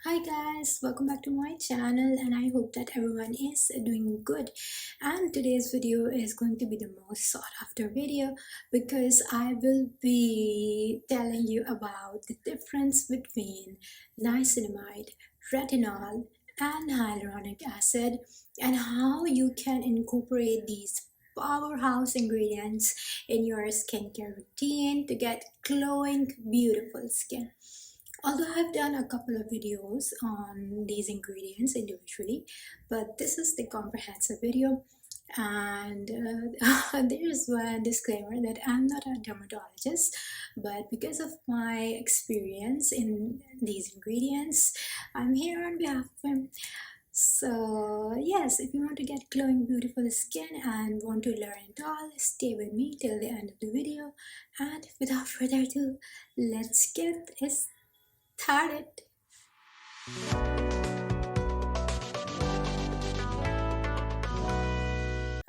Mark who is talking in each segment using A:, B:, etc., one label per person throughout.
A: Hi guys, welcome back to my channel and I hope that everyone is doing good. And today's video is going to be the most sought after video because I will be telling you about the difference between niacinamide, retinol and hyaluronic acid and how you can incorporate these powerhouse ingredients in your skincare routine to get glowing, beautiful skin. Although I've done a couple of videos on these ingredients individually, but this is the comprehensive video. And there is one disclaimer that I'm not a dermatologist, but because of my experience in these ingredients, I'm here on behalf of them. So yes, if you want to get glowing beautiful skin and want to learn it all, stay with me till the end of the video. And without further ado, let's get started.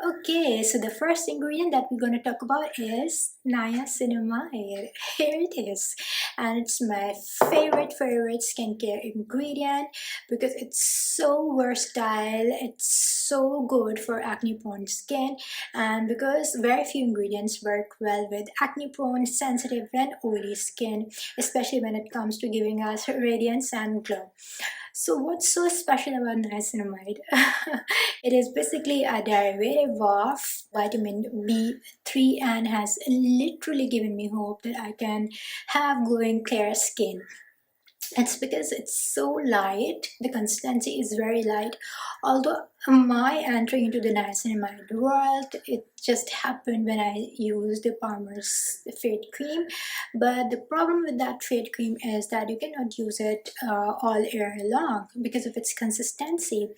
A: Okay, so the first ingredient that we're going to talk about is niacinamide. Here it is, and it's my favorite skincare ingredient because it's so versatile. It's so good for acne-prone skin, and because very few ingredients work well with acne-prone, sensitive, and oily skin, especially when it comes to giving us radiance and glow. So what's so special about niacinamide? It is basically a derivative of vitamin B3 and has literally given me hope that I can have glowing clear skin. It's because it's so light, the consistency is very light. Although my entry into the niacinamide world, it just happened when I used the Palmer's Fade Cream. But the problem with that Fade Cream is that you cannot use it all year long because of its consistency.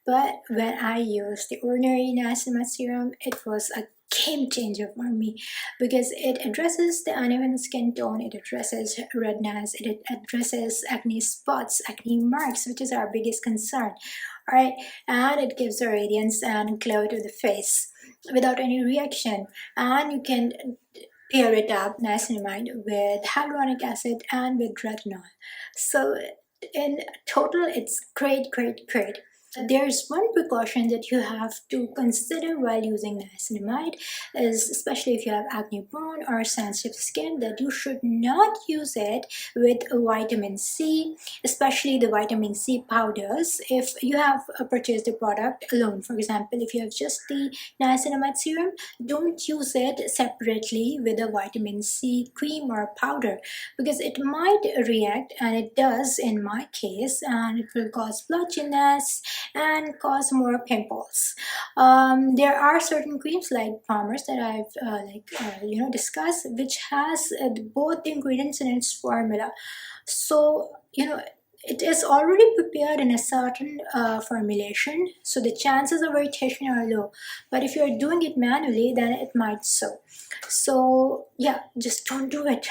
A: But when I used the ordinary niacinamide serum, it was a game changer for me because it addresses the uneven skin tone, it addresses redness, it addresses acne spots, acne marks, which is our biggest concern. All right, and it gives a radiance and glow to the face without any reaction. And you can pair it up niacinamide with hyaluronic acid and with retinol. So in total, it's great. There's one precaution that you have to consider while using niacinamide is, especially if you have acne prone or sensitive skin, that you should not use it with vitamin C, especially the vitamin C powders. If you have purchased the product alone, for example, if you have just the niacinamide serum, don't use it separately with a vitamin C cream or powder because it might react, and it does in my case, and it will cause blotchiness and cause more pimples. There are certain creams like Palmer's that I've discussed, which has both the ingredients in its formula. So it is already prepared in a certain formulation, so the chances of irritation are low. But if you're doing it manually, then it might so yeah, just don't do it.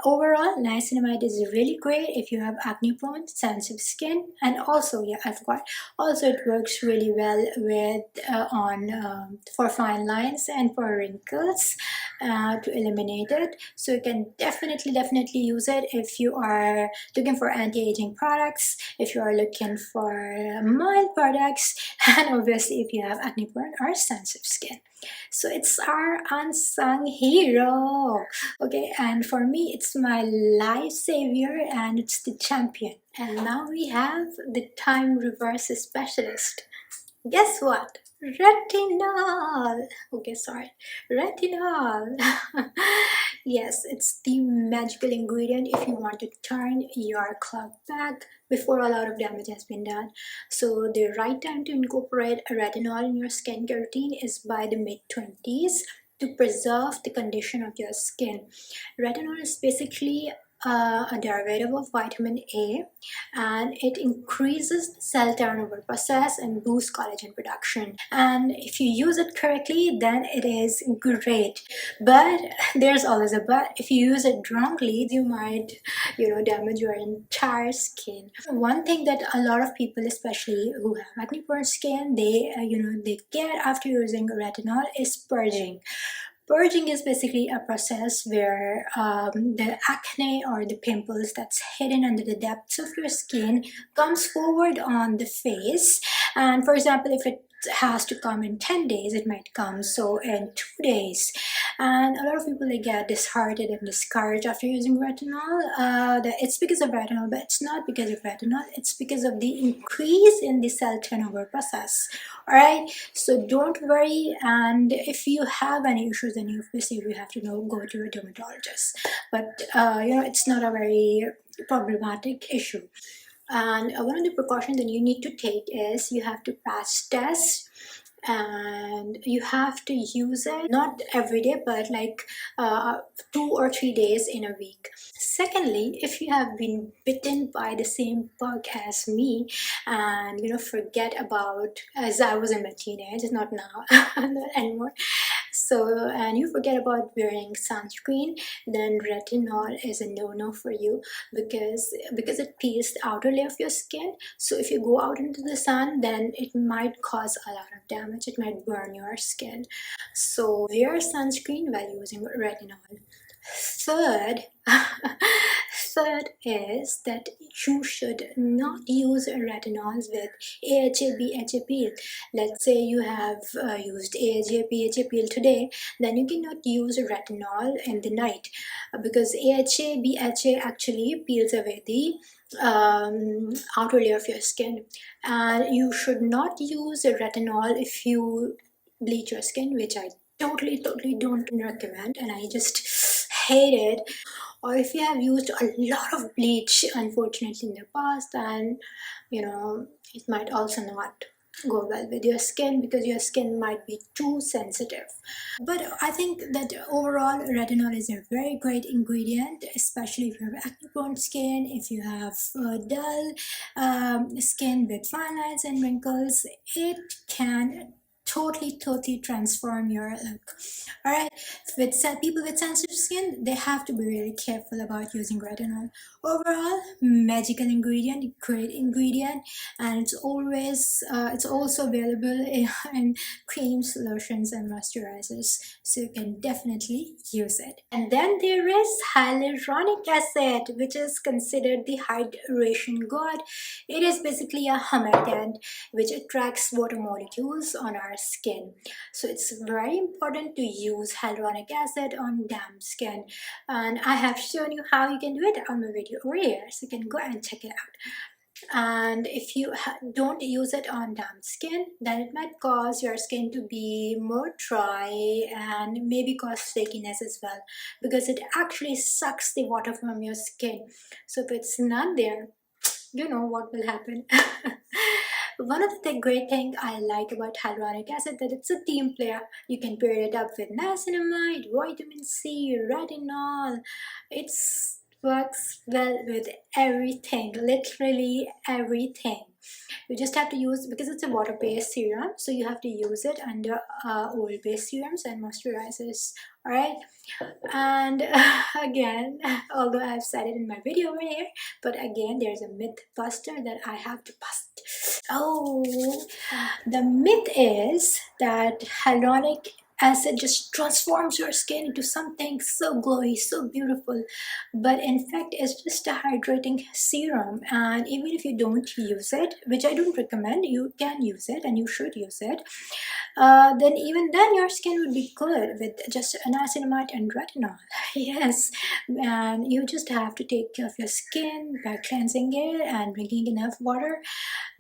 A: Overall, niacinamide is really great if you have acne prone, sensitive skin, and also, yeah, I forgot, also it works really well with on for fine lines and for wrinkles, to eliminate it. So you can definitely use it if you are looking for anti-aging products, if you are looking for mild products, and obviously if you have acne prone or sensitive skin. So it's our unsung hero. Okay, and for me, it's my life savior and it's the champion. And now we have the time reverse specialist. Guess what? Retinol. Okay, sorry. Retinol. Yes, it's the magical ingredient if you want to turn your clock back before a lot of damage has been done. So the right time to incorporate retinol in your skincare routine is by the mid-20s to preserve the condition of your skin. Retinol is basically a derivative of vitamin A, and it increases the cell turnover process and boosts collagen production. And if you use it correctly, then it is great. But there's always a but. If you use it wrongly, you might, damage your entire skin. One thing that a lot of people, especially who have acne prone skin, they get after using retinol is purging. Purging is basically a process where the acne or the pimples that's hidden under the depths of your skin comes forward on the face. And for example, if it has to come in 10 days, it might come so in 2 days. And a lot of people, they get disheartened and discouraged after using retinol. That it's because of retinol, but it's not because of retinol. It's because of the increase in the cell turnover process. All right, so don't worry. And if you have any issues, then obviously you have to go to a dermatologist. But it's not a very problematic issue. And one of the precautions that you need to take is you have to pass tests, and you have to use it not every day, but like 2 or 3 days in a week. Secondly, if you have been bitten by the same bug as me, and forget about, as I was in my teenage, not now, not anymore, so, and you forget about wearing sunscreen, then retinol is a no-no for you, because it peels the outer layer of your skin. So if you go out into the sun, then it might cause a lot of damage. It might burn your skin. So wear sunscreen while using retinol. Third, third is that you should not use retinols with AHA, BHA peel. Let's say you have used AHA, BHA peel today, then you cannot use retinol in the night, because AHA, BHA actually peels away the outer layer of your skin. And you should not use retinol if you bleach your skin, which I totally don't recommend, and I just hate it. Or if you have used a lot of bleach, unfortunately, in the past, and it might also not go well with your skin, because your skin might be too sensitive. But I think that overall retinol is a very great ingredient, especially if you have acne prone skin, if you have dull skin with fine lines and wrinkles. It can totally transform your look. All right, with people with sensitive skin, they have to be really careful about using retinol. Overall, magical ingredient, great ingredient, and it's also available in creams, lotions, and moisturizers, so you can definitely use it. And then there is hyaluronic acid, which is considered the hydration god. It is basically a humectant which attracts water molecules on our skin. So it's very important to use hyaluronic acid on damp skin, and I have shown you how you can do it on my video over here, so you can go and check it out. And if you don't use it on damp skin, then it might cause your skin to be more dry and maybe cause flakiness as well, because it actually sucks the water from your skin. So if it's not there, you know what will happen. One of the great things I like about hyaluronic acid, that it's a team player. You can pair it up with niacinamide, vitamin C, retinol. It's works well with everything, literally everything. You just have to use, because it's a water-based serum, so you have to use it under oil-based serums and moisturizers. All right, and again, although I've said it in my video over here, but again, there's a myth buster that I have to bust. Oh, the myth is that hyaluronic acid just transforms your skin into something so glowy, so beautiful. But in fact, it's just a hydrating serum. And even if you don't use it, which I don't recommend, you can use it and you should use it, then even then your skin would be good with just niacinamide and retinol. Yes, and you just have to take care of your skin by cleansing it and drinking enough water,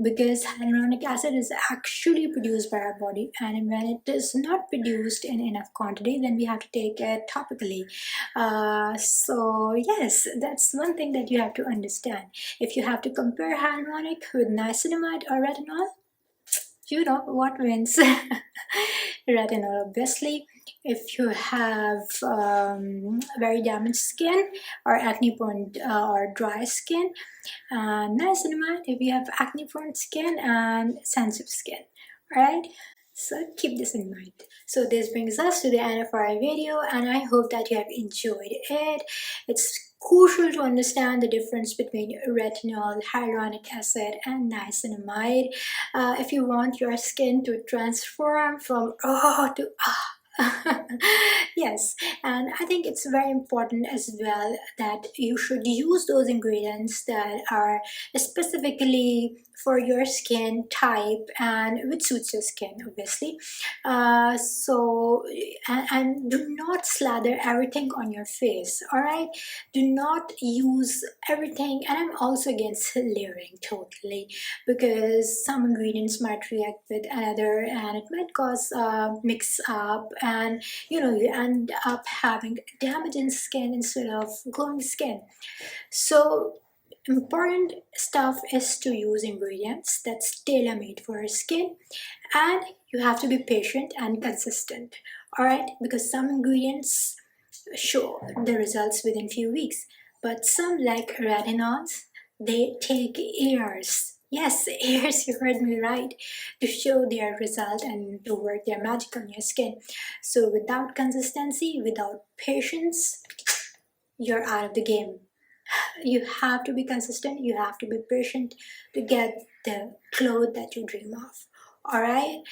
A: because hyaluronic acid is actually produced by our body, and when it is not produced in enough quantity, then we have to take it topically. So yes, that's one thing that you have to understand. If you have to compare hyaluronic with niacinamide or retinol, you know what wins. Retinol, obviously. If you have very damaged skin or acne prone or dry skin, niacinamide if you have acne prone skin and sensitive skin. Right, so keep this in mind. So this brings us to the end of our video, and I hope that you have enjoyed it. It's crucial to understand the difference between retinol, hyaluronic acid, and niacinamide if you want your skin to transform from raw to Yes, and I think it's very important as well that you should use those ingredients that are specifically for your skin type and which suits your skin, obviously. And do not slather everything on your face, all right? Do not use everything, and I'm also against layering totally, because some ingredients might react with another and it might cause mix up, and you end up having damaging skin instead of glowing skin. So important stuff is to use ingredients that's tailor-made for your skin, and you have to be patient and consistent, all right? Because some ingredients show the results within few weeks, but some like retinols, they take years. Yes, years, you heard me right, to show their result and to work their magic on your skin. So without consistency, without patience, you're out of the game. You have to be consistent, you have to be patient to get the glow that you dream of. All right,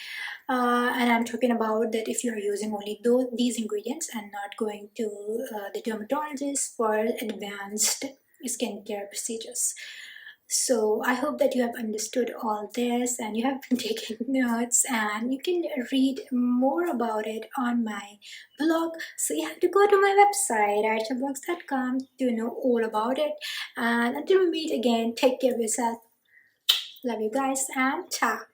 A: and I'm talking about that if you're using only these ingredients and not going to the dermatologist for advanced skincare procedures. So I hope that you have understood all this and you have been taking notes, and you can read more about it on my blog. So you have to go to my website, archablogs.com, to know all about it. And until we meet again, take care of yourself. Love you guys, and ciao.